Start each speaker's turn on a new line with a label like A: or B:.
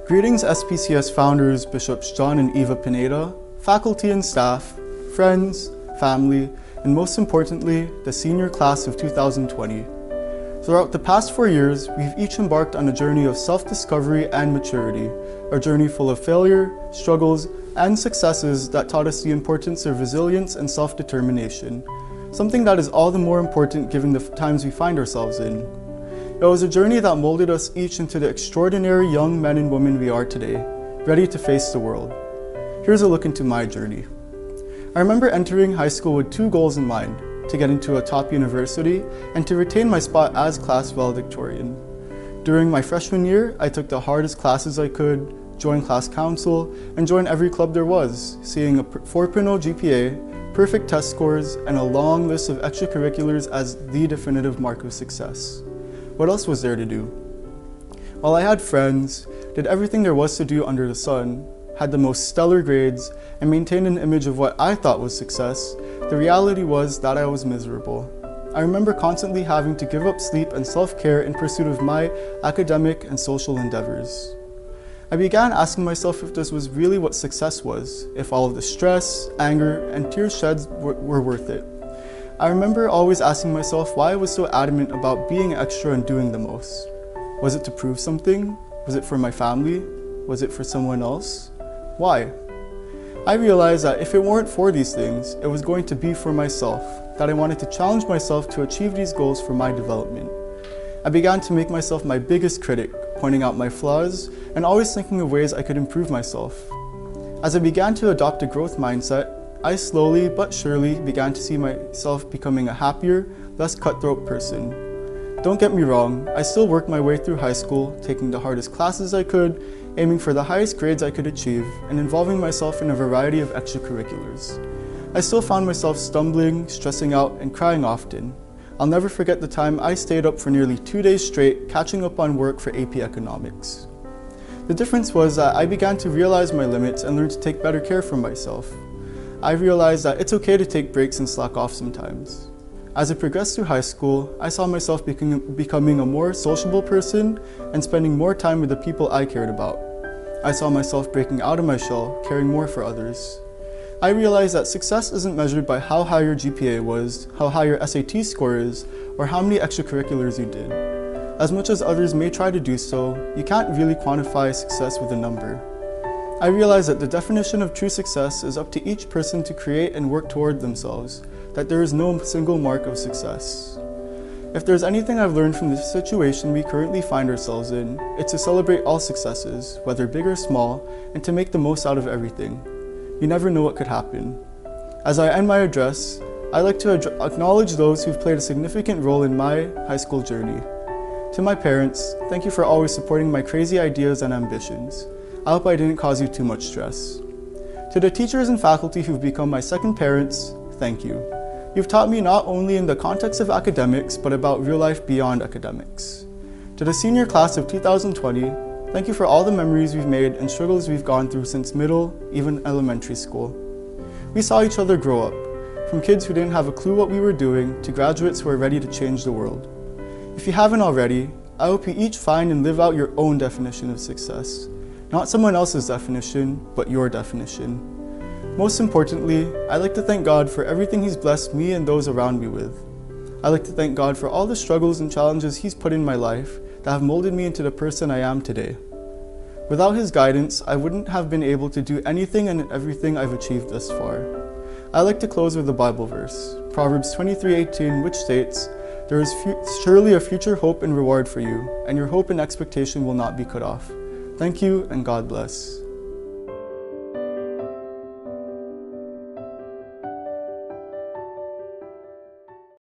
A: Greetings SPCS founders, Bishops John and Eva Pineda, faculty and staff, friends, family, and most importantly, the senior class of 2020. Throughout the past 4 years, we've each embarked on a journey of self-discovery and maturity, a journey full of failure, struggles, and successes that taught us the importance of resilience and self-determination, something that is all the more important given the times we find ourselves in. It was a journey that molded us each into the extraordinary young men and women we are today, ready to face the world. Here's a look into my journey. I remember entering high school with 2 goals in mind: to get into a top university and to retain my spot as class valedictorian. During my freshman year, I took the hardest classes I could, joined class council, and joined every club there was, seeing a 4.0 GPA, perfect test scores, and a long list of extracurriculars as the definitive mark of success. What else was there to do? While I had friends, did everything there was to do under the sun, had the most stellar grades, and maintained an image of what I thought was success, the reality was that I was miserable. I remember constantly having to give up sleep and self-care in pursuit of my academic and social endeavors. I began asking myself if this was really what success was, if all of the stress, anger, and tears shed were worth it. I remember always asking myself why I was so adamant about being extra and doing the most. Was it to prove something? Was it for my family? Was it for someone else? Why? I realized that if it weren't for these things, it was going to be for myself, that I wanted to challenge myself to achieve these goals for my development. I began to make myself my biggest critic, pointing out my flaws, and always thinking of ways I could improve myself. As I began to adopt a growth mindset, I slowly but surely began to see myself becoming a happier, less cutthroat person. Don't get me wrong, I still worked my way through high school, taking the hardest classes I could, aiming for the highest grades I could achieve, and involving myself in a variety of extracurriculars. I still found myself stumbling, stressing out, and crying often. I'll never forget the time I stayed up for nearly 2 days straight, catching up on work for AP Economics. The difference was that I began to realize my limits and learn to take better care for myself. I realized that it's okay to take breaks and slack off sometimes. As I progressed through high school, I saw myself becoming a more sociable person and spending more time with the people I cared about. I saw myself breaking out of my shell, caring more for others. I realized that success isn't measured by how high your GPA was, how high your SAT score is, or how many extracurriculars you did. As much as others may try to do so, you can't really quantify success with a number. I realized that the definition of true success is up to each person to create and work toward themselves, that there is no single mark of success. If there's anything I've learned from the situation we currently find ourselves in, it's to celebrate all successes, whether big or small, and to make the most out of everything. You never know what could happen. As I end my address, I'd like to acknowledge those who've played a significant role in my high school journey. To my parents, thank you for always supporting my crazy ideas and ambitions. I hope I didn't cause you too much stress. To the teachers and faculty who've become my second parents, thank you. You've taught me not only in the context of academics, but about real life beyond academics. To the senior class of 2020, thank you for all the memories we've made and struggles we've gone through since middle, even elementary school. We saw each other grow up, from kids who didn't have a clue what we were doing to graduates who are ready to change the world. If you haven't already, I hope you each find and live out your own definition of success. Not someone else's definition, but your definition. Most importantly, I'd like to thank God for everything He's blessed me and those around me with. I'd like to thank God for all the struggles and challenges He's put in my life that have molded me into the person I am today. Without His guidance, I wouldn't have been able to do anything and everything I've achieved thus far. I'd like to close with a Bible verse, Proverbs 23:18, which states, "There is surely a future hope and reward for you, and your hope and expectation will not be cut off." Thank you, and God bless.